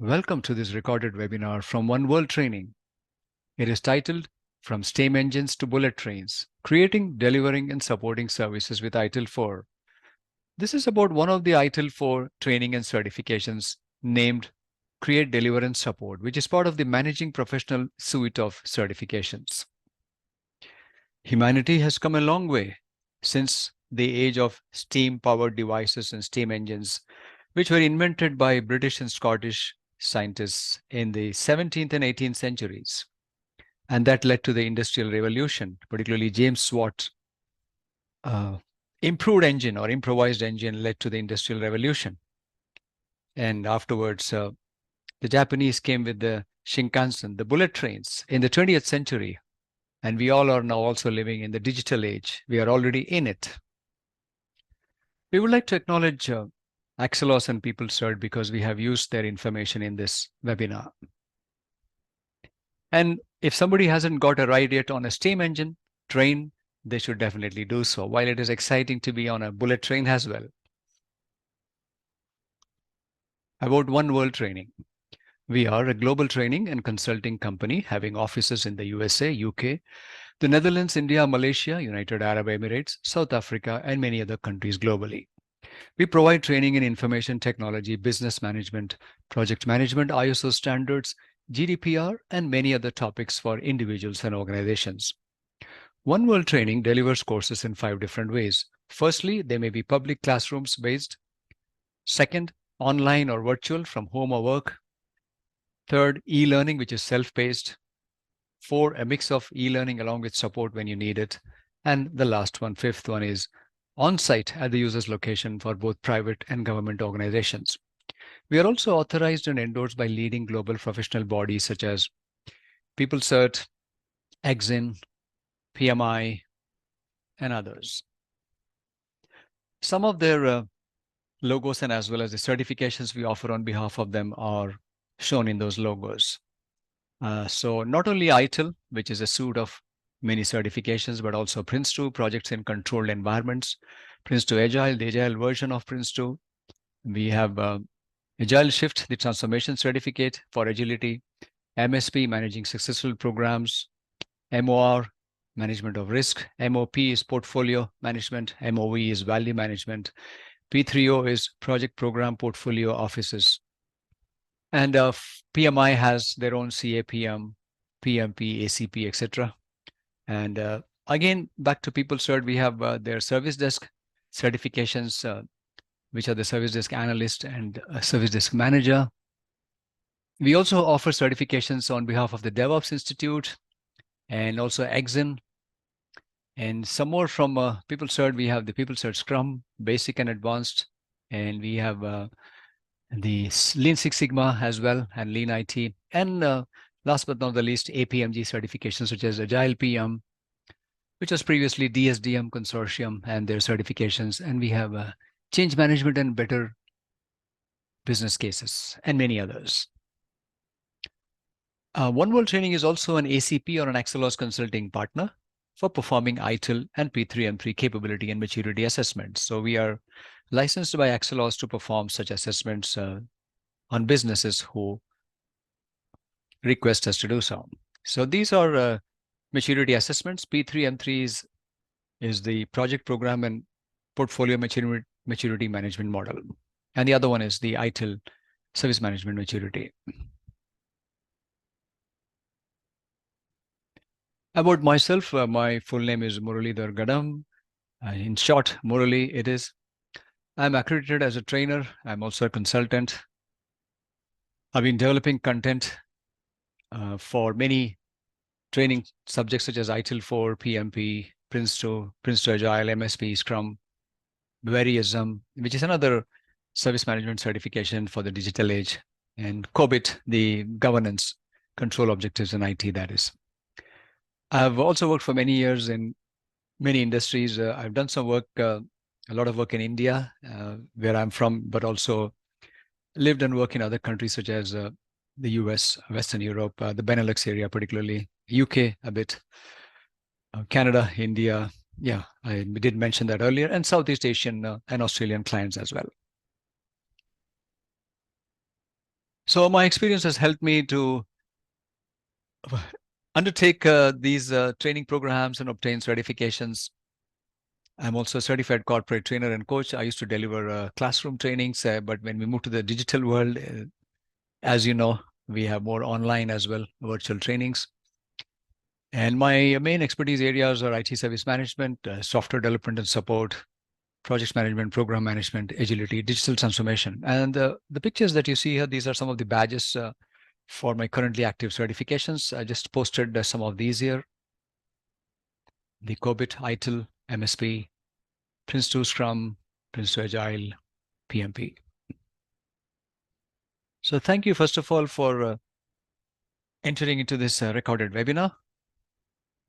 Welcome to this recorded webinar from One World Training. It is titled From Steam Engines to Bullet Trains, Creating, Delivering and Supporting Services with ITIL 4. This is about one of the ITIL 4 training and certifications named Create, Deliver and Support, which is part of the Managing Professional suite of certifications. Humanity has come a long way since the age of steam-powered devices and steam engines, which were invented by British and Scottish scientists in the 17th and 18th centuries. And that led to the Industrial Revolution, particularly James Watt's improved engine or improvised engine led to the Industrial Revolution. And afterwards, the Japanese came with the Shinkansen, the bullet trains in the 20th century. And we all are now also living in the digital age. We are already in it. We would like to acknowledge Axelos and PeopleCert because we have used their information in this webinar. And if somebody hasn't got a ride yet on a steam engine train, they should definitely do so, while it is exciting to be on a bullet train as well. About One World Training. We are a global training and consulting company having offices in the USA, UK, the Netherlands, India, Malaysia, United Arab Emirates, South Africa, and many other countries globally. We provide training in information technology, business management, project management, ISO standards, GDPR, and many other topics for individuals and organizations. One World Training delivers courses in 5 different ways. Firstly, they may be public classrooms based. Second, online or virtual from home or work. Third, e-learning, which is self-paced. 4, a mix of e-learning along with support when you need it. And the last one, fifth one, is on-site at the user's location for both private and government organizations. We are also authorized and endorsed by leading global professional bodies such as PeopleCert, Exin, PMI, and others. Some of their logos and as well as the certifications we offer on behalf of them are shown in those logos. So not only ITIL, which is a suite of many certifications, but also Prince2, projects in controlled environments, Prince2 Agile, the Agile version of Prince2. We have Agile Shift, the transformation certificate for agility, MSP, managing successful programs, MOR, management of risk, MOP is portfolio management, MOV is value management, P3O is project program portfolio offices. And PMI has their own CAPM, PMP, ACP, etc. And again, back to PeopleCert, we have their service desk certifications, which are the service desk analyst and service desk manager. We also offer certifications on behalf of the DevOps Institute and also Exin. And some more from PeopleCert, we have the PeopleCert Scrum, Basic and Advanced, and we have the Lean Six Sigma as well, and Lean IT. And last but not the least, APMG certifications such as Agile PM, which was previously DSDM Consortium and their certifications. And we have change management and better business cases and many others. One World Training is also an ACP or an Axelos consulting partner for performing ITIL and P3M3 capability and maturity assessments. So we are licensed by Axelos to perform such assessments on businesses who request us to do so. So these are maturity assessments. P3M3 is the project program and portfolio maturity management model. And the other one is the ITIL service management maturity. About myself, my full name is Muralidhar Gadam. In short, Murali it is. I'm accredited as a trainer. I'm also a consultant. I've been developing content for many training subjects such as ITIL 4, PMP, Prince2, Prince2 Agile, MSP, Scrum, Verism, which is another service management certification for the digital age, and COBIT, the governance control objectives in IT, that is. I've also worked for many years in many industries. I've done some work, a lot of work in India, where I'm from, but also lived and worked in other countries such as the US, Western Europe, the Benelux area, particularly UK a bit, Canada, India. Yeah, I did mention that earlier, and Southeast Asian and Australian clients as well. So my experience has helped me to undertake these training programs and obtain certifications. I'm also a certified corporate trainer and coach. I used to deliver classroom trainings, but when we moved to the digital world, as you know, we have more online as well, virtual trainings. And my main expertise areas are IT service management, software development and support, project management, program management, agility, digital transformation. And the pictures that you see here, these are some of the badges for my currently active certifications. I just posted some of these here. The COBIT, ITIL, MSP, Prince 2 Scrum, Prince 2 Agile, PMP. So thank you, first of all, for entering into this recorded webinar.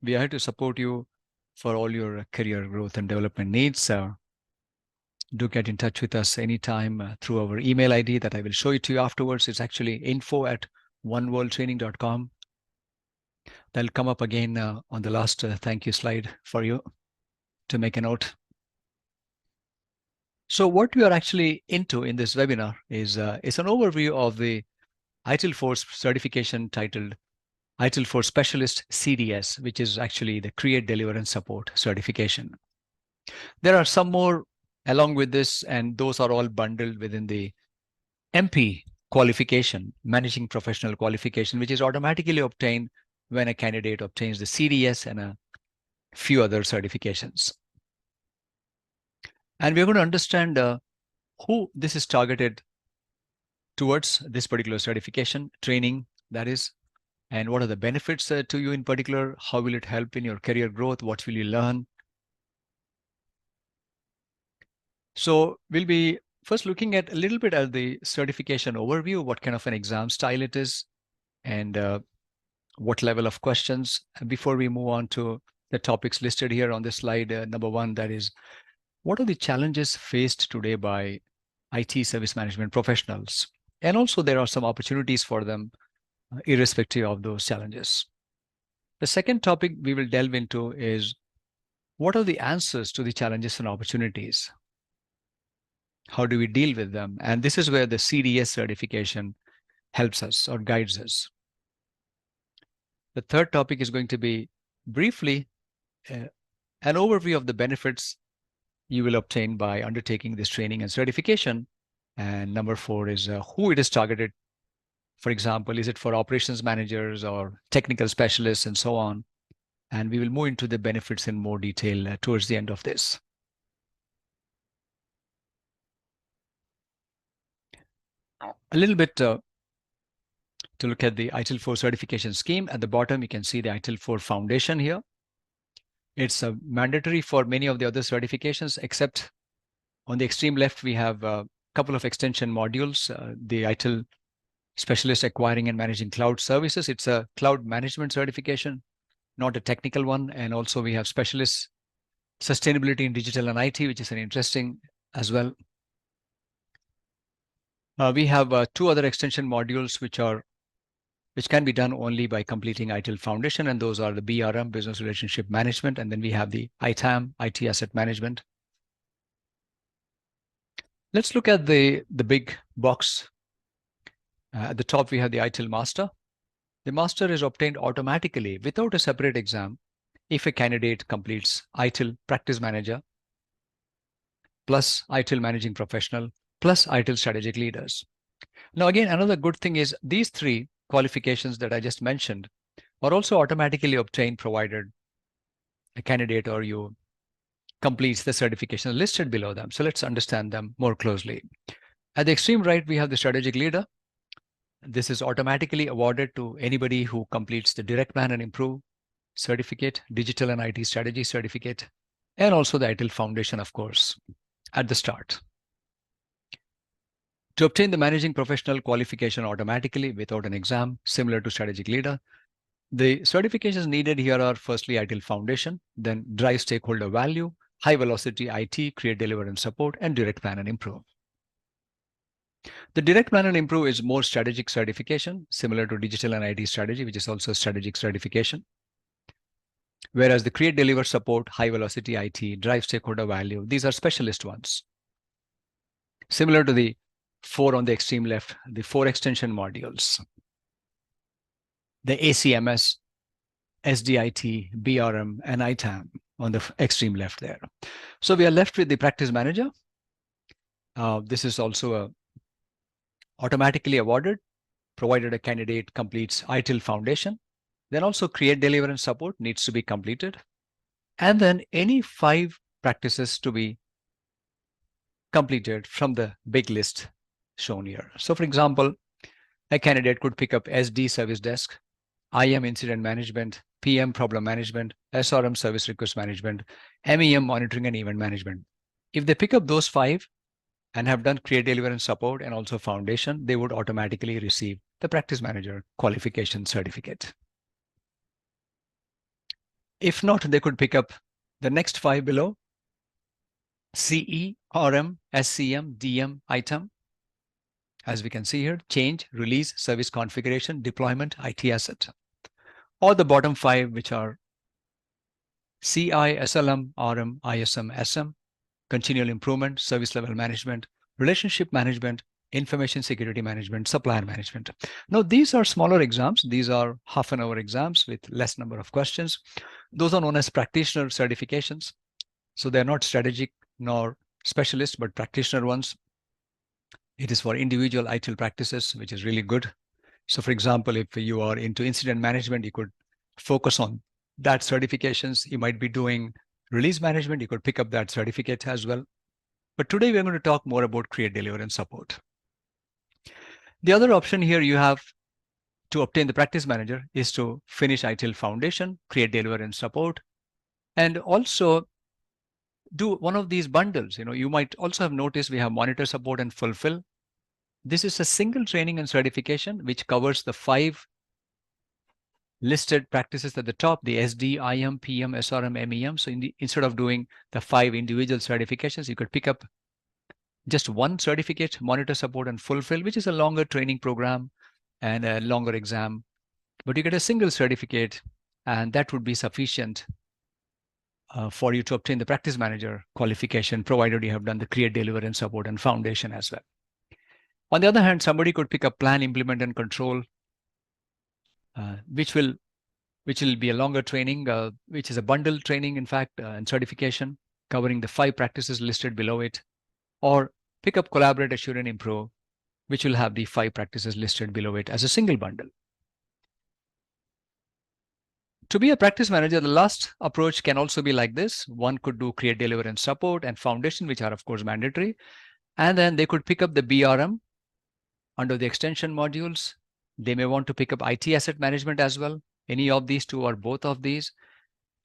We are here to support you for all your career growth and development needs. Do get in touch with us anytime through our email ID that I will show it to you afterwards. It's actually info@oneworldtraining.com. That'll come up again on the last thank you slide for you to make a note. So what we are actually into in this webinar is an overview of the ITIL 4 certification titled ITIL 4 Specialist CDS, which is actually the Create, Deliver, and Support certification. There are some more along with this, and those are all bundled within the MP qualification, Managing Professional Qualification, which is automatically obtained when a candidate obtains the CDS and a few other certifications. And we're going to understand who this is targeted towards, this particular certification, training, that is, and what are the benefits to you in particular, how will it help in your career growth, what will you learn. So we'll be first looking at a little bit at the certification overview, what kind of an exam style it is, and what level of questions, before we move on to the topics listed here on this slide. Number one, that is, what are the challenges faced today by IT service management professionals? And also there are some opportunities for them, irrespective of those challenges. The second topic we will delve into is, what are the answers to the challenges and opportunities? How do we deal with them? And this is where the CDS certification helps us or guides us. The third topic is going to be briefly an overview of the benefits you will obtain by undertaking this training and certification. And number four is who it is targeted. For example, is it for operations managers or technical specialists and so on? And we will move into the benefits in more detail towards the end of this. A little bit to look at the ITIL 4 certification scheme. At the bottom, you can see the ITIL 4 foundation here. It's mandatory for many of the other certifications, except on the extreme left, we have a couple of extension modules. The ITIL Specialist Acquiring and Managing Cloud Services. It's a cloud management certification, not a technical one. And also we have Specialist Sustainability in Digital and IT, which is an interesting as well. We have two other extension modules which can be done only by completing ITIL Foundation, and those are the BRM, Business Relationship Management, and then we have the ITAM, IT Asset Management. Let's look at the big box. At the top, we have the ITIL Master. The Master is obtained automatically without a separate exam if a candidate completes ITIL Practice Manager, plus ITIL Managing Professional, plus ITIL Strategic Leaders. Now, again, another good thing is these three qualifications that I just mentioned are also automatically obtained provided a candidate or you completes the certification listed below them. So let's understand them more closely. At the extreme right, we have the strategic leader. This is automatically awarded to anybody who completes the Direct Plan and Improve certificate, Digital and IT Strategy certificate, and also the ITIL Foundation, of course, at the start. To obtain the Managing Professional qualification automatically without an exam, similar to Strategic Leader, the certifications needed here are firstly ITIL Foundation, then Drive Stakeholder Value, High Velocity IT, Create, Deliver, and Support, and Direct Plan and Improve. The Direct Plan and Improve is more strategic certification, similar to Digital and IT Strategy, which is also strategic certification. Whereas the Create, Deliver, Support, High Velocity IT, Drive Stakeholder Value, these are specialist ones. Similar to the 4 on the extreme left, the 4 extension modules, the ACMS, SDIT, BRM, and ITAM on the extreme left there. So we are left with the practice manager. This is also automatically awarded, provided a candidate completes ITIL foundation. Then also create, deliver, and support needs to be completed. And then any 5 practices to be completed from the big list shown here. So for example, a candidate could pick up SD service desk, IM incident management, PM problem management, SRM service request management, MEM monitoring and event management. If they pick up those 5 and have done create, deliver, and support and also foundation, they would automatically receive the practice manager qualification certificate. If not, they could pick up the next 5 below: CE, RM, SCM, DM, ITAM. As we can see here, change, release, service configuration, deployment, IT asset. Or the bottom 5, which are CI, SLM, RM, ISM, SM, continual improvement, service level management, relationship management, information security management, supplier management. Now, these are smaller exams. These are half-an-hour exams with less number of questions. Those are known as practitioner certifications. So they're not strategic nor specialist, but practitioner ones. It is for individual ITIL practices, which is really good. So for example, if you are into incident management, you could focus on that certifications. You might be doing release management. You could pick up that certificate as well. But today we're going to talk more about create, deliver, and support. The other option here you have to obtain the practice manager is to finish ITIL foundation, create, deliver, and support, and also do one of these bundles. You might also have noticed we have monitor, support, and fulfill. This is a single training and certification which covers the 5 listed practices at the top, the SD, IM, PM, SRM, MEM. So instead of doing the 5 individual certifications, you could pick up just one certificate, monitor, support, and fulfill, which is a longer training program and a longer exam. But you get a single certificate, and that would be sufficient for you to obtain the practice manager qualification, provided you have done the create, deliver, and support and foundation as well. On the other hand, somebody could pick up plan, implement, and control, which will be a longer training, which is a bundle training, in fact, and certification covering the 5 practices listed below it. Or pick up collaborate, assure, and improve, which will have the 5 practices listed below it as a single bundle. To be a practice manager, the last approach can also be like this. One could do create, deliver, and support and foundation, which are of course mandatory. And then they could pick up the BRM under the extension modules. They may want to pick up IT asset management as well. Any of these 2 or both of these.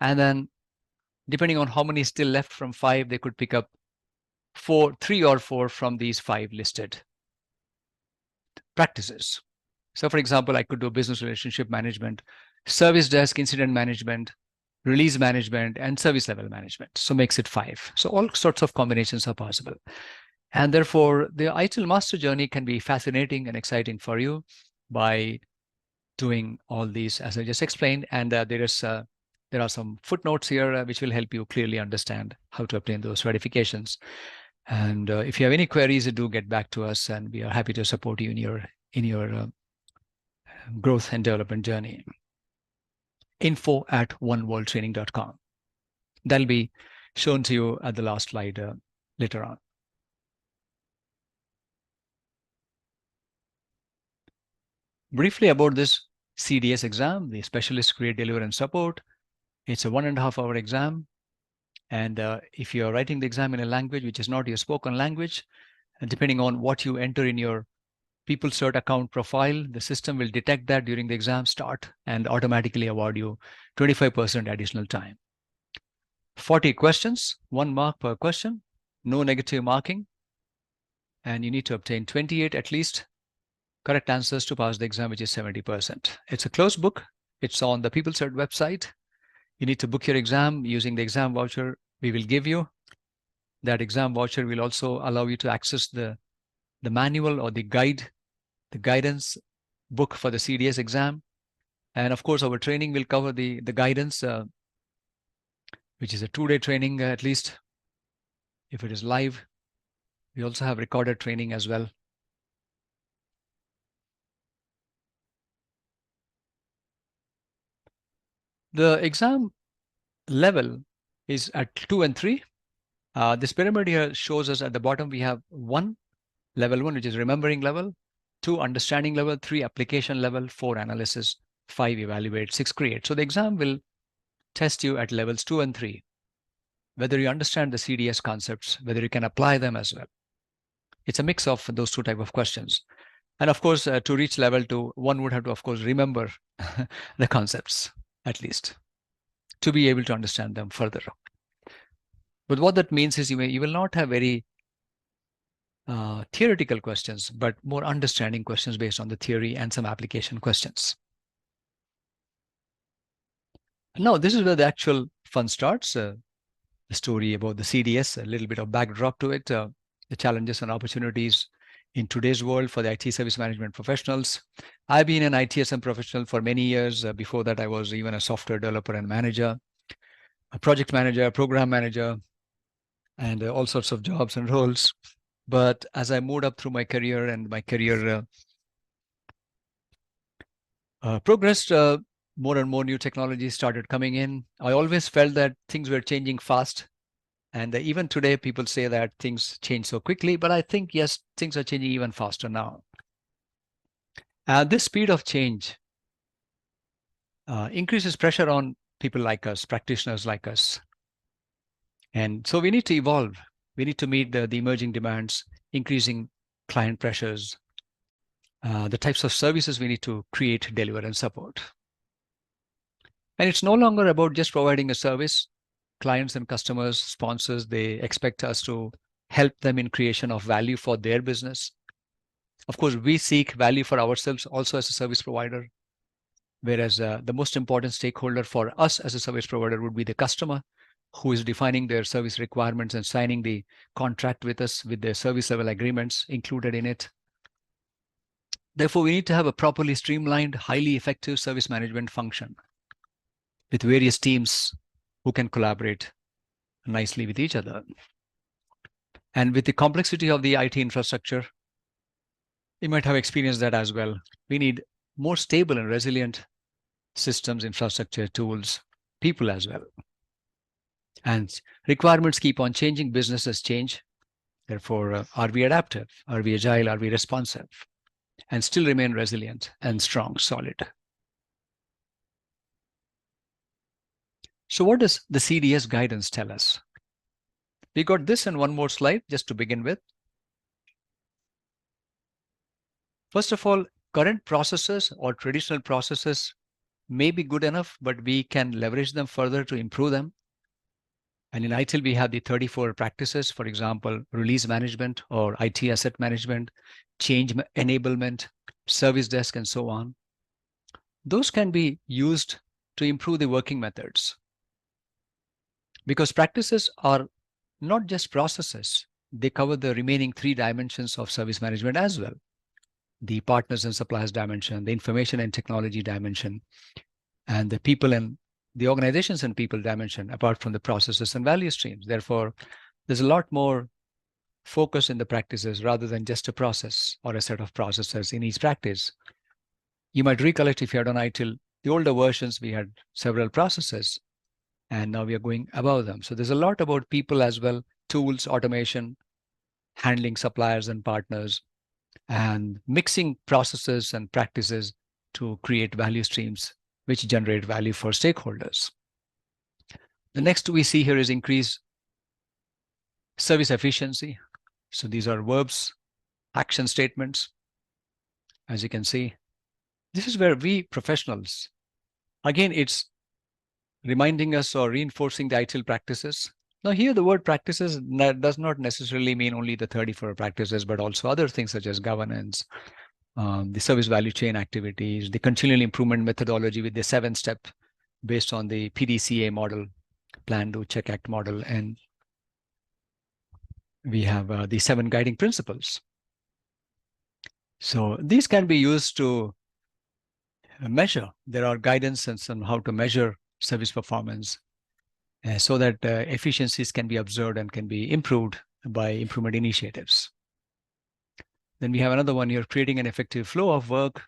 And then depending on how many is still left from 5, they could pick up 3 or 4 from these 5 listed practices. So for example, I could do business relationship management, service desk, incident management, release management, and service level management. So makes it 5. So all sorts of combinations are possible. And therefore, the ITIL master journey can be fascinating and exciting for you by doing all these, as I just explained. And there are some footnotes here which will help you clearly understand how to obtain those certifications. And if you have any queries, do get back to us, and we are happy to support you in your growth and development journey. info@oneworldtraining.com. That'll be shown to you at the last slide later on. Briefly about this CDS exam, the Specialist Create, Deliver, and Support. It's a 1.5 hour exam. And if you're writing the exam in a language which is not your spoken language, and depending on what you enter in your PeopleCert account profile, the system will detect that during the exam start and automatically award you 25% additional time. 40 questions, 1 mark per question, no negative marking. And you need to obtain 28 at least correct answers to pass the exam, which is 70%. It's a closed book. It's on the PeopleCert website. You need to book your exam using the exam voucher we will give you. That exam voucher will also allow you to access the manual or the guidance book for the CDS exam. And of course, our training will cover the guidance, which is a 2-day training at least. If it is live, we also have recorded training as well. The exam level is at 2 and 3. This pyramid here shows us at the bottom we have level 1, which is remembering level, 2, understanding level, 3, application level, 4, analysis, 5, evaluate, 6, create. So the exam will test you at levels 2 and 3, whether you understand the CDS concepts, whether you can apply them as well. It's a mix of those two type of questions. And of course, to reach level 2, one would have to, of course, remember the concepts, at least, to be able to understand them further. But what that means is you will not have very theoretical questions, but more understanding questions based on the theory and some application questions. Now, this is where the actual fun starts. The story about the CDS, a little bit of backdrop to it, the challenges and opportunities in today's world for the IT service management professionals. I've been an ITSM professional for many years. Before that, I was even a software developer and manager, a project manager, program manager, and all sorts of jobs and roles. But as I moved up through my career and my career progressed, more and more new technologies started coming in. I always felt that things were changing fast. And even today, people say that things change so quickly. But I think, yes, things are changing even faster now. This speed of change increases pressure on people like us, practitioners like us. And so we need to evolve. We need to meet the emerging demands, increasing client pressures, the types of services we need to create, deliver, and support. And it's no longer about just providing a service. Clients and customers, sponsors, they expect us to help them in creation of value for their business. Of course, we seek value for ourselves also as a service provider, whereas the most important stakeholder for us as a service provider would be the customer, who is defining their service requirements and signing the contract with us with their service level agreements included in it. Therefore, we need to have a properly streamlined, highly effective service management function with various teams who can collaborate nicely with each other. And with the complexity of the IT infrastructure, you might have experienced that as well. We need more stable and resilient systems, infrastructure, tools, people as well. And requirements keep on changing, businesses change. Therefore, are we adaptive? Are we agile? Are we responsive? And still remain resilient and strong, solid. So what does the CDS guidance tell us? We got this in one more slide just to begin with. First of all, current processes or traditional processes may be good enough, but we can leverage them further to improve them. And in ITIL, we have the 34 practices, for example, release management or IT asset management, change enablement, service desk, and so on. Those can be used to improve the working methods. Because practices are not just processes, they cover the remaining 3 dimensions of service management as well. The partners and suppliers dimension, the information and technology dimension, and the people and the organizations and people dimension, apart from the processes and value streams. Therefore, there's a lot more focus in the practices rather than just a process or a set of processes in each practice. You might recollect if you had on ITIL, the older versions, we had several processes, and now we are going above them. So there's a lot about people as well, tools, automation, handling suppliers and partners, and mixing processes and practices to create value streams which generate value for stakeholders. The next we see here is increase service efficiency. So these are verbs, action statements. As you can see, this is where we professionals, again, it's reminding us or reinforcing the ITIL practices. Now here the word practices does not necessarily mean only the 34 practices, but also other things such as governance, the service value chain activities, the continual improvement methodology with the 7-step based on the PDCA model, plan, do, check, act model. And we have the 7 guiding principles. So these can be used to measure. There are guidances on how to measure service performance so that efficiencies can be observed and can be improved by improvement initiatives. Then we have another one here, creating an effective flow of work.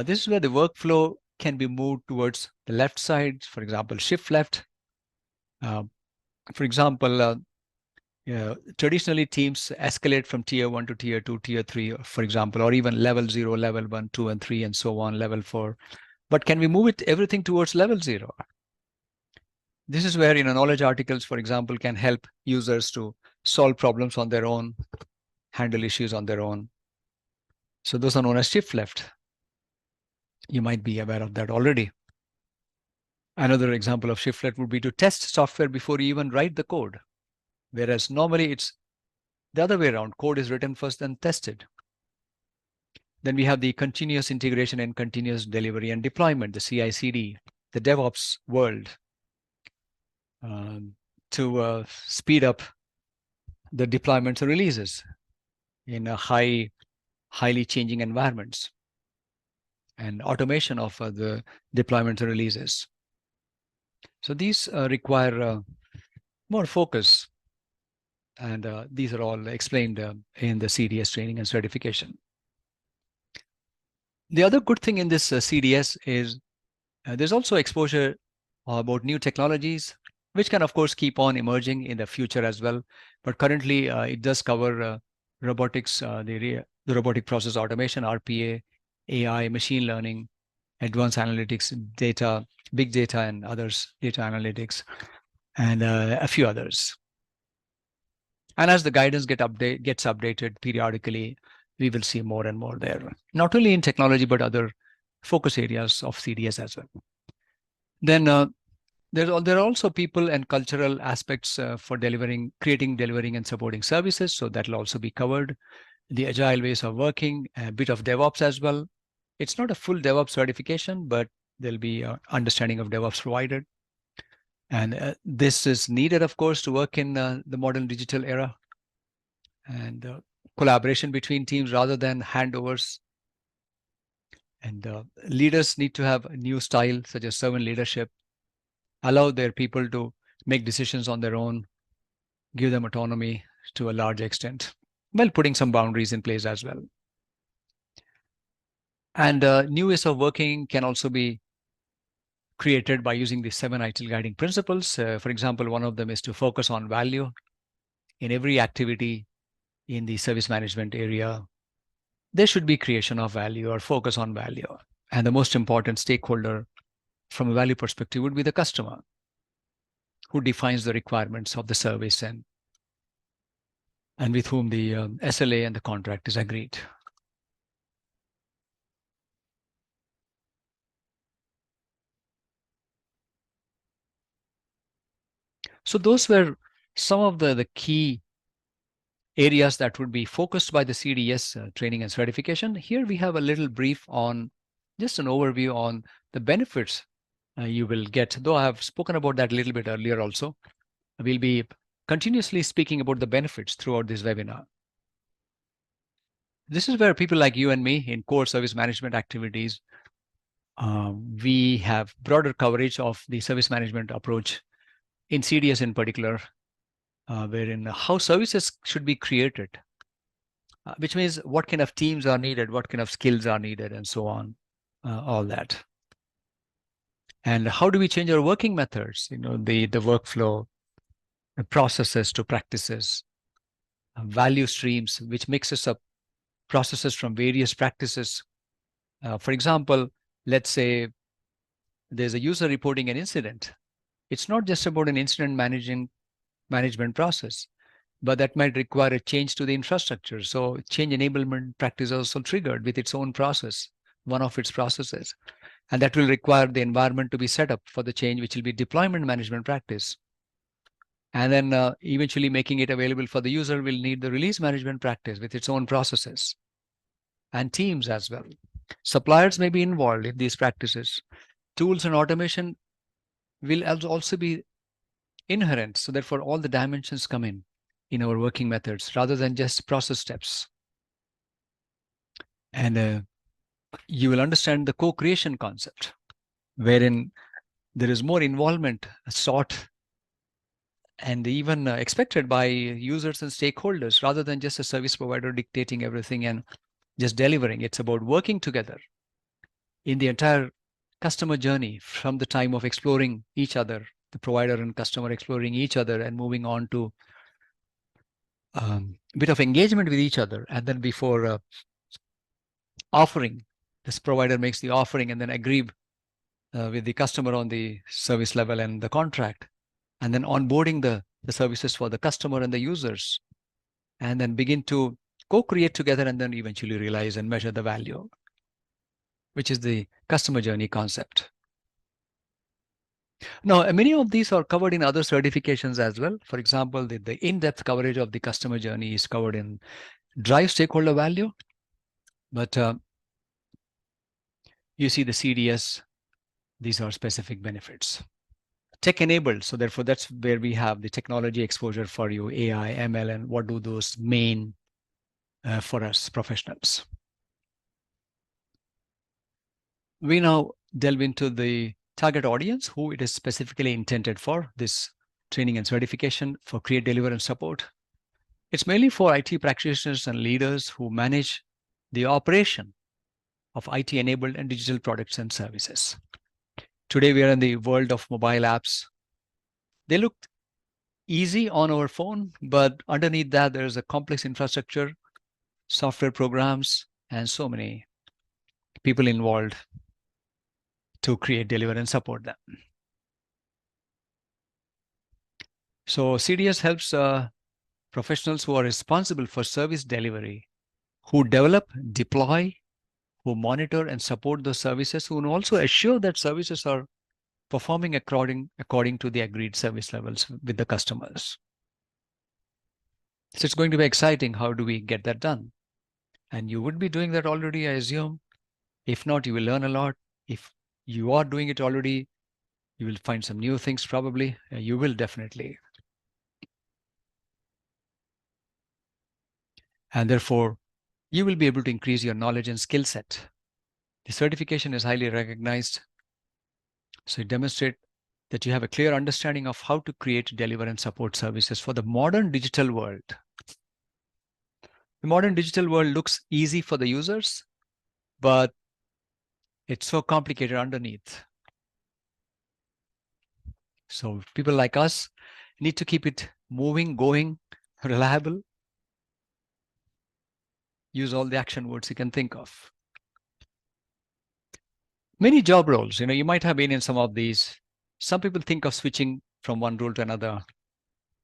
This is where the workflow can be moved towards the left side, for example, shift left. For example, traditionally teams escalate from tier 1 to tier 2, tier 3, for example, or even level 0, level 1, 2, and 3, and so on, level 4. But can we move it everything towards level 0? This is where knowledge articles, for example, can help users to solve problems on their own, handle issues on their own. So those are known as shift left. You might be aware of that already. Another example of shift left would be to test software before you even write the code. Whereas normally it's the other way around. Code is written first, then tested. Then we have the continuous integration and continuous delivery and deployment, the CI/CD, the DevOps world, to speed up the deployments and releases in a highly changing environments, and automation of the deployments and releases. So these require more focus, and these are all explained in the CDS training and certification. The other good thing in this CDS is there's also exposure about new technologies, which can, of course, keep on emerging in the future as well. But currently, it does cover robotics, the robotic process automation, RPA, AI, machine learning, advanced analytics, data, big data, and others, data analytics, and a few others. And as the guidance gets updated periodically, we will see more and more there, not only in technology, but other focus areas of CDS as well. Then there are also people and cultural aspects for creating, delivering, and supporting services. So that will also be covered. The agile ways of working, a bit of DevOps as well. It's not a full DevOps certification, but there'll be understanding of DevOps provided. And this is needed, of course, to work in the modern digital era. And collaboration between teams rather than handovers. And leaders need to have a new style, such as servant leadership, allow their people to make decisions on their own, give them autonomy to a large extent, while putting some boundaries in place as well. And new ways of working can also be created by using the 7 ITIL guiding principles. For example, one of them is to focus on value in every activity in the service management area. There should be creation of value or focus on value. And the most important stakeholder from a value perspective would be the customer, who defines the requirements of the service and with whom the SLA and the contract is agreed. So those were some of the key areas that would be focused by the CDS training and certification. Here we have a little brief on just an overview on the benefits you will get, though I have spoken about that a little bit earlier also. We'll be continuously speaking about the benefits throughout this webinar. This is where people like you and me in core service management activities, we have broader coverage of the service management approach in CDS in particular, wherein how services should be created, which means what kind of teams are needed, what kind of skills are needed, and so on, all that. And how do we change our working methods, the workflow, the processes to practices, value streams, which mixes up processes from various practices. For example, let's say there's a user reporting an incident. It's not just about an incident management process, but that might require a change to the infrastructure. So change enablement practice is also triggered with its own process, one of its processes. And that will require the environment to be set up for the change, which will be deployment management practice. And then eventually making it available for the user will need the release management practice with its own processes and teams as well. Suppliers may be involved in these practices. Tools and automation will also be inherent, so therefore all the dimensions come in our working methods rather than just process steps. And you will understand the co-creation concept, wherein there is more involvement sought and even expected by users and stakeholders rather than just a service provider dictating everything and just delivering. It's about working together in the entire customer journey from the time of exploring each other, the provider and customer exploring each other and moving on to a bit of engagement with each other. And then before offering, this provider makes the offering and then agree with the customer on the service level and the contract. And then onboarding the services for the customer and the users. And then begin to co-create together and then eventually realize and measure the value, which is the customer journey concept. Now, many of these are covered in other certifications as well. For example, the in-depth coverage of the customer journey is covered in Drive Stakeholder Value. But you see the CDS, these are specific benefits. Tech-enabled, so therefore that's where we have the technology exposure for you, AI, ML, and what do those mean for us professionals. We now delve into the target audience, who it is specifically intended for, this training and certification for create, deliver, and support. It's mainly for IT practitioners and leaders who manage the operation of IT-enabled and digital products and services. Today, we are in the world of mobile apps. They look easy on our phone, but underneath that, there's a complex infrastructure, software programs, and so many people involved to create, deliver, and support them. So CDS helps professionals who are responsible for service delivery, who develop, deploy, who monitor and support those services, who also assure that services are performing according to the agreed service levels with the customers. So it's going to be exciting. How do we get that done? And you would be doing that already, I assume. If not, you will learn a lot. If you are doing it already, you will find some new things probably. You will definitely. And therefore, you will be able to increase your knowledge and skill set. The certification is highly recognized. So it demonstrates that you have a clear understanding of how to create, deliver, and support services for the modern digital world. The modern digital world looks easy for the users, but it's so complicated underneath. So people like us need to keep it moving, going, reliable. Use all the action words you can think of. Many job roles, you might have been in some of these. Some people think of switching from one role to another.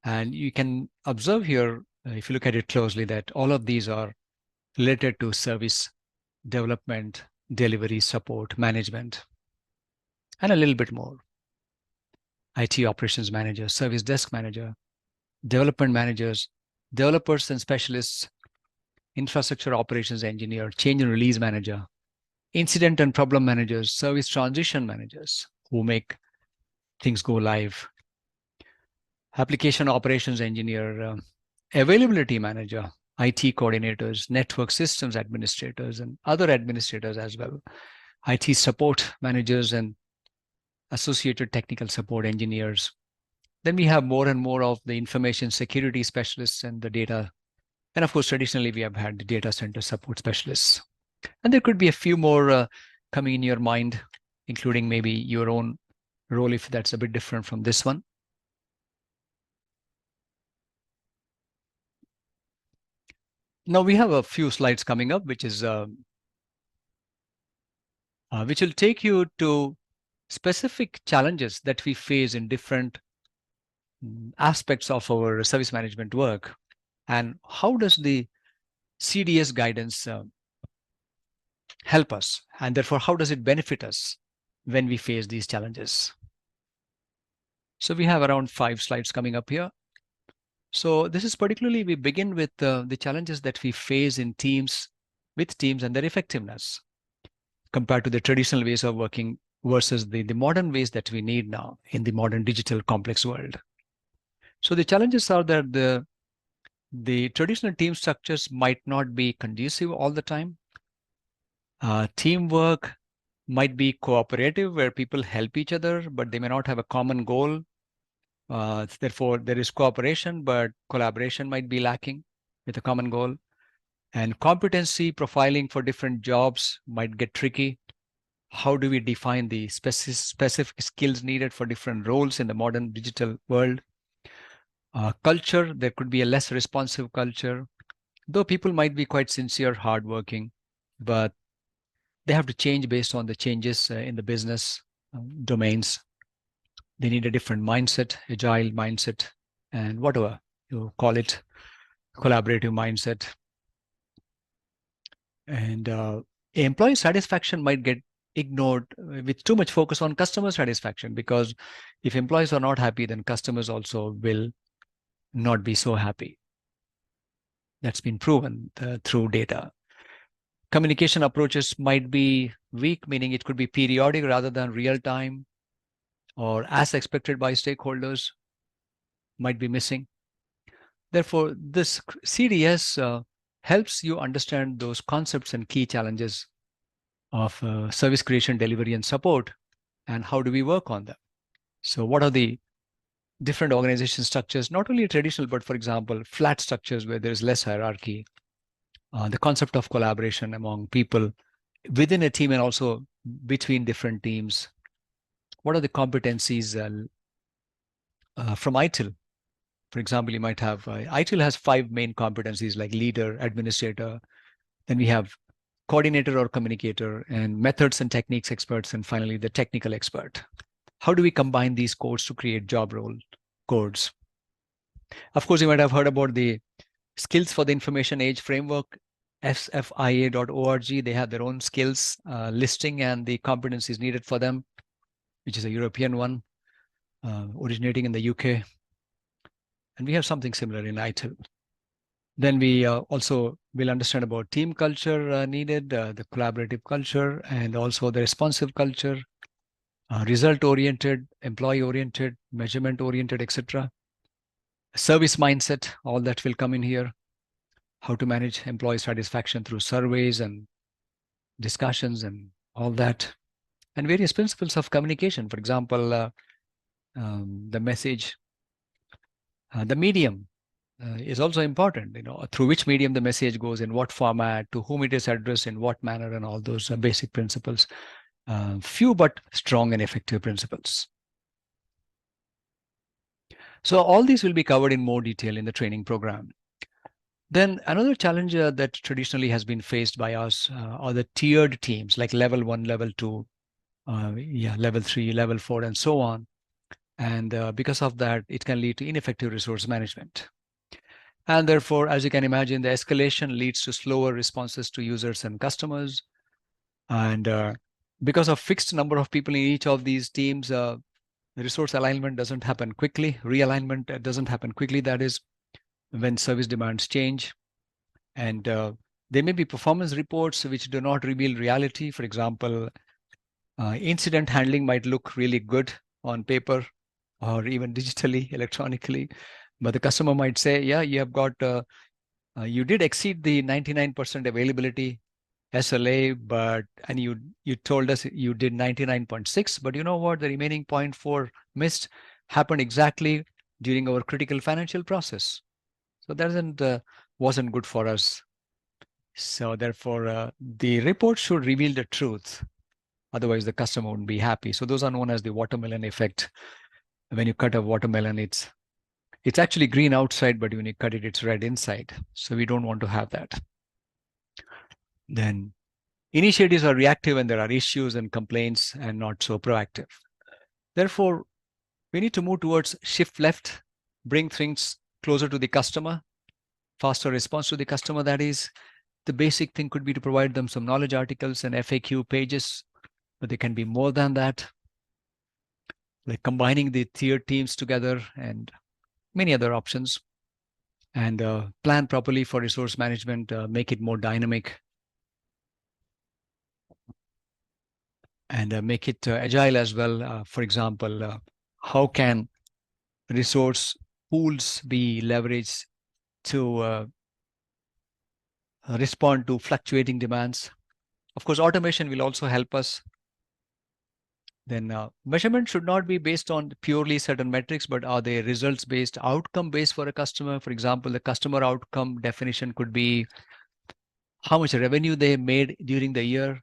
And you can observe here, if you look at it closely, that all of these are related to service development, delivery, support, management, and a little bit more. IT operations manager, service desk manager, development managers, developers and specialists, infrastructure operations engineer, change and release manager, incident and problem managers, service transition managers who make things go live, application operations engineer, availability manager, IT coordinators, network systems administrators, and other administrators as well, IT support managers and associated technical support engineers. Then we have more and more of the information security specialists and the data. And of course, traditionally, we have had the data center support specialists. And there could be a few more coming in your mind, including maybe your own role if that's a bit different from this one. Now we have a few slides coming up, which will take you to specific challenges that we face in different aspects of our service management work, and how does the CDS guidance help us, and therefore how does it benefit us when we face these challenges. So we have around 5 slides coming up here. So this is particularly, we begin with the challenges that we face in teams, with teams and their effectiveness compared to the traditional ways of working versus the modern ways that we need now in the modern digital complex world. So the challenges are that the traditional team structures might not be conducive all the time. Teamwork might be cooperative, where people help each other, but they may not have a common goal. Therefore, there is cooperation, but collaboration might be lacking with a common goal. And competency profiling for different jobs might get tricky. How do we define the specific skills needed for different roles in the modern digital world? Culture, there could be a less responsive culture, though people might be quite sincere, hardworking, but they have to change based on the changes in the business domains. They need a different mindset, agile mindset, and whatever you call it, collaborative mindset. And employee satisfaction might get ignored with too much focus on customer satisfaction, because if employees are not happy, then customers also will not be so happy. That's been proven through data. Communication approaches might be weak, meaning it could be periodic rather than real time, or as expected by stakeholders might be missing. Therefore, this CDS helps you understand those concepts and key challenges of service creation, delivery, and support, and how do we work on them. So what are the different organization structures, not only traditional, but for example, flat structures where there's less hierarchy, the concept of collaboration among people within a team and also between different teams. What are the competencies from ITIL? For example, you might have, ITIL has 5 main competencies like leader, administrator, then we have coordinator or communicator, and methods and techniques experts, and finally the technical expert. How do we combine these codes to create job role codes? Of course, you might have heard about the Skills for the Information Age framework, sfia.org. They have their own skills listing and the competencies needed for them, which is a European one, originating in the UK. And we have something similar in ITIL. Then we also will understand about team culture needed, the collaborative culture, and also the responsive culture, result-oriented, employee-oriented, measurement-oriented, etc. Service mindset, all that will come in here. How to manage employee satisfaction through surveys and discussions and all that. And various principles of communication. For example, the message, the medium is also important, through which medium the message goes, in what format, to whom it is addressed, in what manner, and all those basic principles. Few but strong and effective principles. So all these will be covered in more detail in the training program. Then another challenge that traditionally has been faced by us are the tiered teams, like level 1, level 2, level 3, level 4, and so on. And because of that, it can lead to ineffective resource management. And therefore, as you can imagine, the escalation leads to slower responses to users and customers. And because of fixed number of people in each of these teams, resource alignment doesn't happen quickly. Realignment doesn't happen quickly. That is when service demands change. And there may be performance reports which do not reveal reality. For example, incident handling might look really good on paper or even digitally, electronically, but the customer might say, yeah, you have got, you did exceed the 99% availability SLA, and you told us you did 99.6, but you know what? The remaining 0.4 missed happened exactly during our critical financial process. So that wasn't good for us. So therefore, the report should reveal the truth. Otherwise, the customer wouldn't be happy. So those are known as the watermelon effect. When you cut a watermelon, it's actually green outside, but when you cut it, it's red inside. So we don't want to have that. Then initiatives are reactive when there are issues and complaints, and not so proactive. Therefore, we need to move towards shift left, bring things closer to the customer, faster response to the customer. That is, the basic thing could be to provide them some knowledge articles and FAQ pages, but they can be more than that, like combining the tiered teams together and many other options. And plan properly for resource management, make it more dynamic, and make it agile as well. For example, how can resource pools be leveraged to respond to fluctuating demands? Of course, automation will also help us. Then measurement should not be based on purely certain metrics, but are they results based, outcome based for a customer? For example, the customer outcome definition could be how much revenue they made during the year,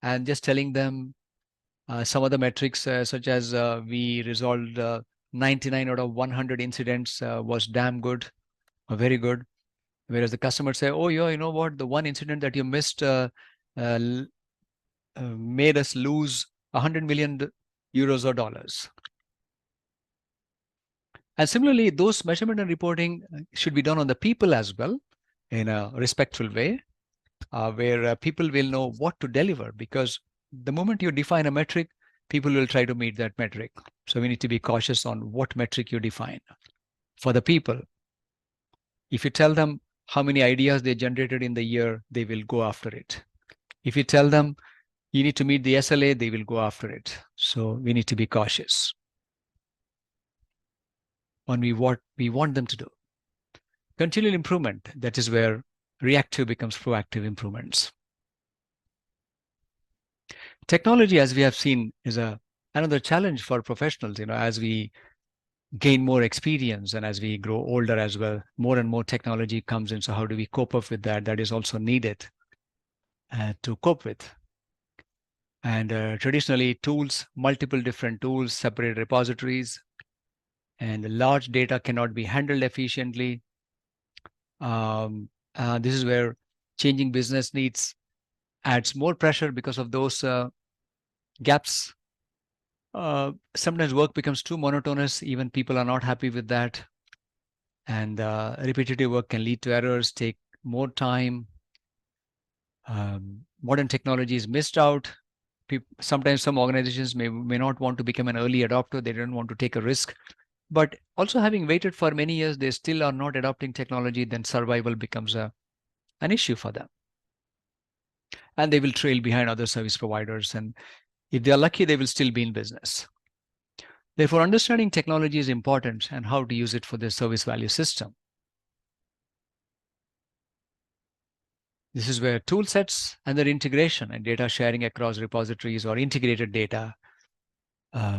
and just telling them some other metrics, such as we resolved 99 out of 100 incidents, was damn good or very good. Whereas the customer say, oh, yeah, you know what? The one incident that you missed uh, made us lose 100 million euros or dollars. And similarly, those measurement and reporting should be done on the people as well in a respectful way, where people will know what to deliver. Because the moment you define a metric, people will try to meet that metric. So we need to be cautious on what metric you define. For the people, if you tell them how many ideas they generated in the year, they will go after it. If you tell them you need to meet the SLA, they will go after it. So we need to be cautious on what we want them to do. Continual improvement, that is where reactive becomes proactive improvements. Technology, as we have seen, is another challenge for professionals. As we gain more experience and as we grow older as well, more and more technology comes in. So how do we cope up with that? That is also needed to cope with. And traditionally, tools, multiple different tools, separate repositories, and large data cannot be handled efficiently. This is where changing business needs adds more pressure because of those gaps. Sometimes work becomes too monotonous. Even people are not happy with that. And repetitive work can lead to errors, take more time. Modern technology is missed out. Sometimes some organizations may not want to become an early adopter. They don't want to take a risk. But also, having waited for many years, they still are not adopting technology, then survival becomes an issue for them. And they will trail behind other service providers. And if they are lucky, they will still be in business. Therefore, understanding technology is important and how to use it for the service value system. This is where tool sets and their integration and data sharing across repositories or integrated data,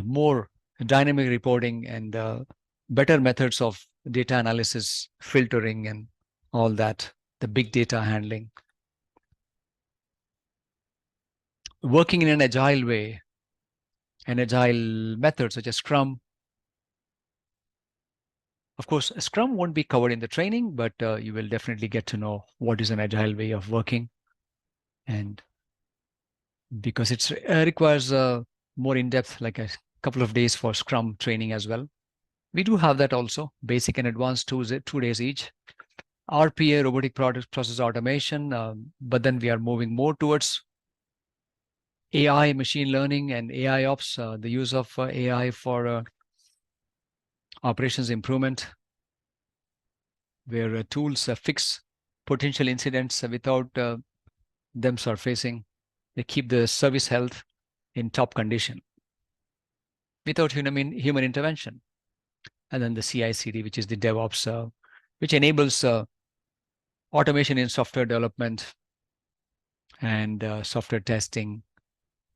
more dynamic reporting, and better methods of data analysis, filtering, and all that, the big data handling. Working in an agile way, an agile method such as Scrum. Of course, Scrum won't be covered in the training, but you will definitely get to know what is an agile way of working. And because it requires more in-depth, like a couple of days for Scrum training as well. We do have that also, basic and advanced 2 days each. RPA, robotic process automation, but then we are moving more towards AI, machine learning, and AI ops, the use of AI for operations improvement, where tools fix potential incidents without them surfacing. They keep the service health in top condition without human intervention. And then the CI/CD, which is the DevOps, which enables automation in software development and software testing,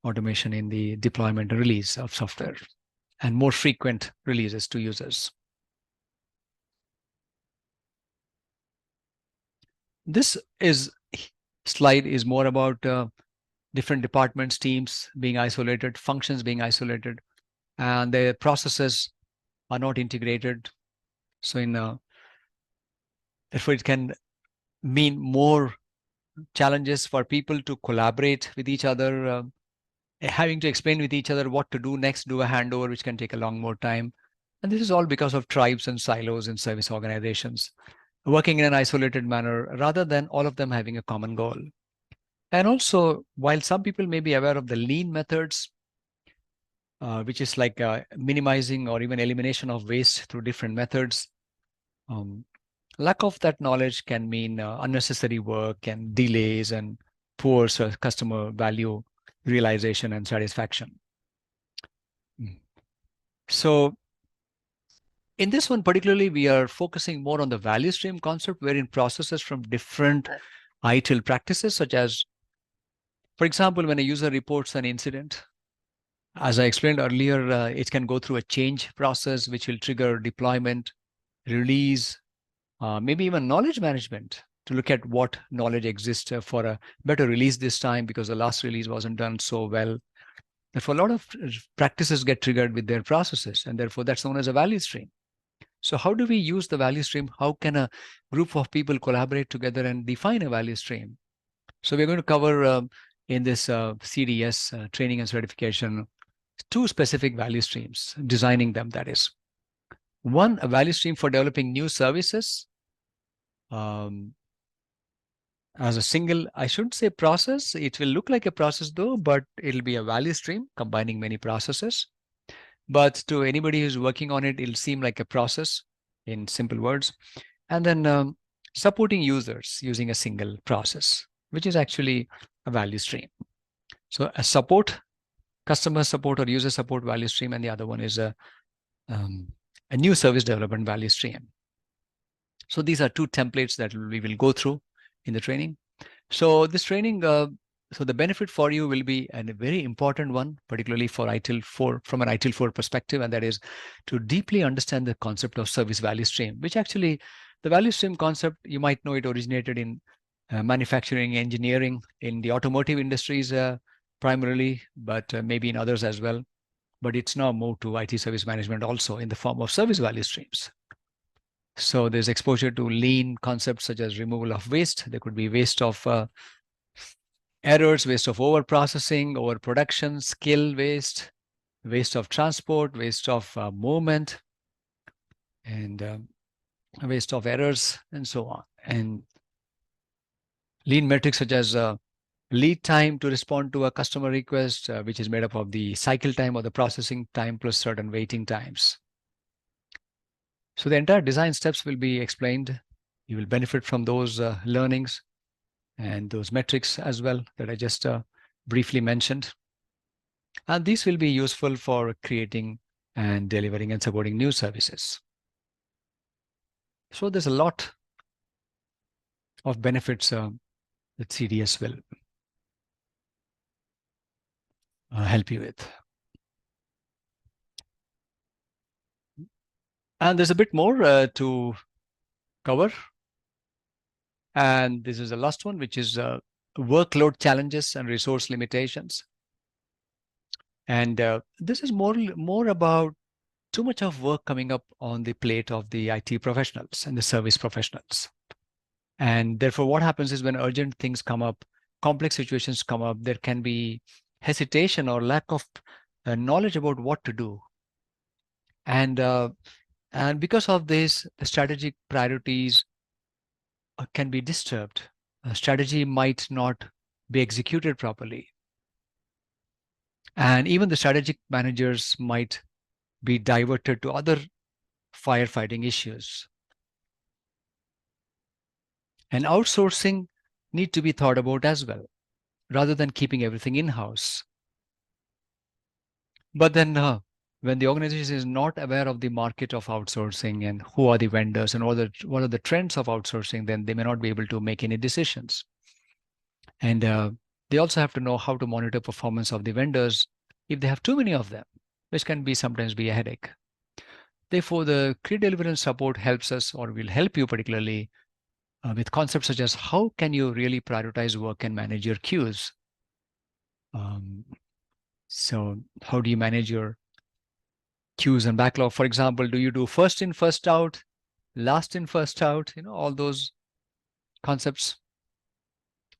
automation in the deployment and release of software, and more frequent releases to users. This slide is more about different departments, teams being isolated, functions being isolated, and their processes are not integrated. So therefore, it can mean more challenges for people to collaborate with each other, having to explain with each other what to do next, do a handover, which can take a long more time. And this is all because of tribes and silos in service organizations, working in an isolated manner rather than all of them having a common goal. And also, while some people may be aware of the lean methods, which is like minimizing or even elimination of waste through different methods, lack of that knowledge can mean unnecessary work and delays and poor customer value realization and satisfaction. So in this one particularly, we are focusing more on the value stream concept, wherein processes from different ITIL practices, such as, for example, when a user reports an incident, as I explained earlier, it can go through a change process, which will trigger deployment, release, maybe even knowledge management. to look at what knowledge exists for a better release this time because the last release wasn't done so well. Therefore, a lot of practices get triggered with their processes, and therefore that's known as a value stream. So how do we use the value stream? How can a group of people collaborate together and define a value stream? So we're going to cover in this CDS training and certification two specific value streams, designing them, that is. One, a value stream for developing new services um, as a single, I shouldn't say process. It will look like a process though, but it'll be a value stream combining many processes. But to anybody who's working on it, it'll seem like a process in simple words. And then supporting users using a single process, which is actually a value stream. So a support, customer support or user support value stream, and the other one is a new service development value stream. So these are two templates that we will go through in the training. So this training, so the benefit for you will be a very important one, particularly for ITIL 4, from an ITIL 4 perspective, and that is to deeply understand the concept of service value stream, which actually the value stream concept, you might know it originated in manufacturing, engineering, in the automotive industries primarily, but maybe in others as well. But it's now moved to IT service management also in the form of service value streams. So there's exposure to lean concepts such as removal of waste. There could be waste of errors, waste of over-processing, overproduction, skill waste, waste of transport, waste of movement, and waste of errors, and so on. And lean metrics such as lead time to respond to a customer request, which is made up of the cycle time or the processing time plus certain waiting times. So the entire design steps will be explained. You will benefit from those learnings and those metrics as well that I just briefly mentioned. And these will be useful for creating and delivering and supporting new services. So there's a lot of benefits that CDS will help you with. And there's a bit more to cover. And this is the last one, which is workload challenges and resource limitations. And this is more about too much of work coming up on the plate of the IT professionals and the service professionals. And therefore, what happens is when urgent things come up, complex situations come up, there can be hesitation or lack of knowledge about what to do. And because of this, the strategic priorities can be disturbed. A strategy might not be executed properly. And even the strategic managers might be diverted to other firefighting issues. And outsourcing need to be thought about as well, rather than keeping everything in-house. But then when the organization is not aware of the market of outsourcing and who are the vendors and what are the trends of outsourcing, then they may not be able to make any decisions. And they also have to know how to monitor performance of the vendors if they have too many of them, which can be sometimes be a headache. Therefore, the career delivery and support helps us, or will help you particularly with concepts such as how can you really prioritize work and manage your queues. So how do you manage your queues and backlog? For example, do you do first in, first out, last in, first out, all those concepts?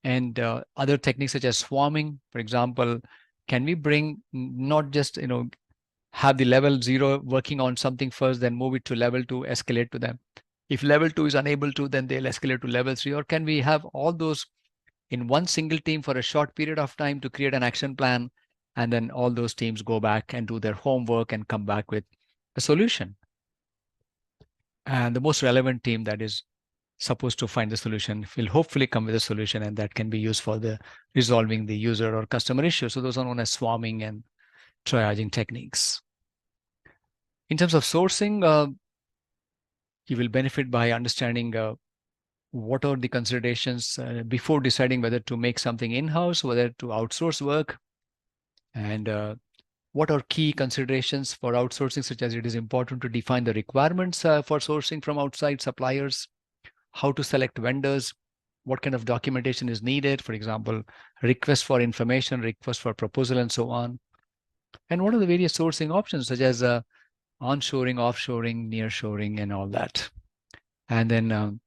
And other techniques such as swarming, for example, can we bring not just, have the level 0 working on something first, then move it to level 2, escalate to them. If level 2 is unable to, then they'll escalate to level 3. Or can we have all those in one single team for a short period of time to create an action plan, and then all those teams go back and do their homework and come back with a solution? And the most relevant team that is supposed to find the solution will hopefully come with a solution, and that can be used for the resolving the user or customer issue. So those are known as swarming and triaging techniques. In terms of sourcing, you will benefit by understanding what are the considerations before deciding whether to make something in-house, whether to outsource work, and what are key considerations for outsourcing, such as it is important to define the requirements for sourcing from outside suppliers, how to select vendors, what kind of documentation is needed, for example, request for information, request for proposal, and so on. And what are the various sourcing options, such as onshoring, offshoring, nearshoring, and all that. And then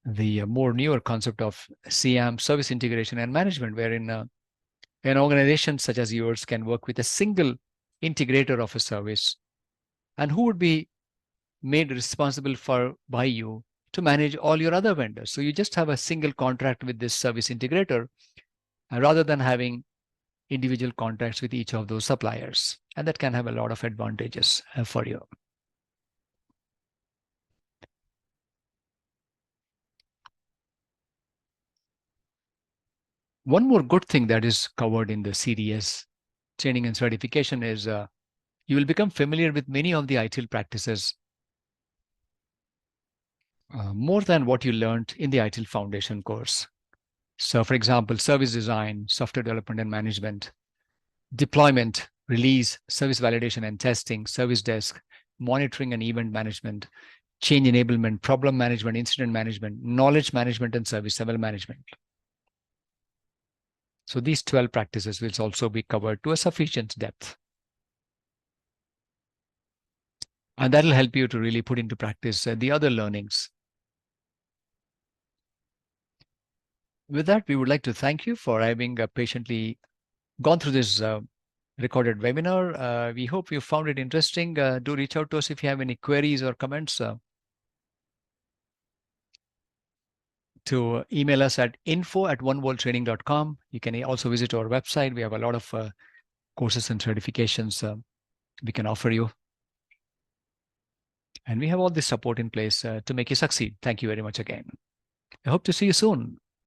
the more newer concept of CM, service integration and management, wherein an organization such as yours can work with a single integrator of a service, and who would be made responsible for by you to manage all your other vendors. So you just have a single contract with this service integrator rather than having individual contracts with each of those suppliers. And that can have a lot of advantages for you. One more good thing that is covered in the CDS training and certification is you will become familiar with many of the ITIL practices more than what you learned in the ITIL Foundation course. So, for example, service design, software development and management, deployment, release, service validation and testing, service desk, monitoring and event management, change enablement, problem management, incident management, knowledge management, and service level management. So these 12 practices will also be covered to a sufficient depth. And that'll help you to really put into practice the other learnings. With that, we would like to thank you for having patiently gone through this recorded webinar. We hope you found it interesting. Do reach out to us if you have any queries or comments. To email us at info@oneworldtraining.com. You can also visit our website. We have a lot of courses and certifications we can offer you. And we have all this support in place to make you succeed. Thank you very much again. I hope to see you soon.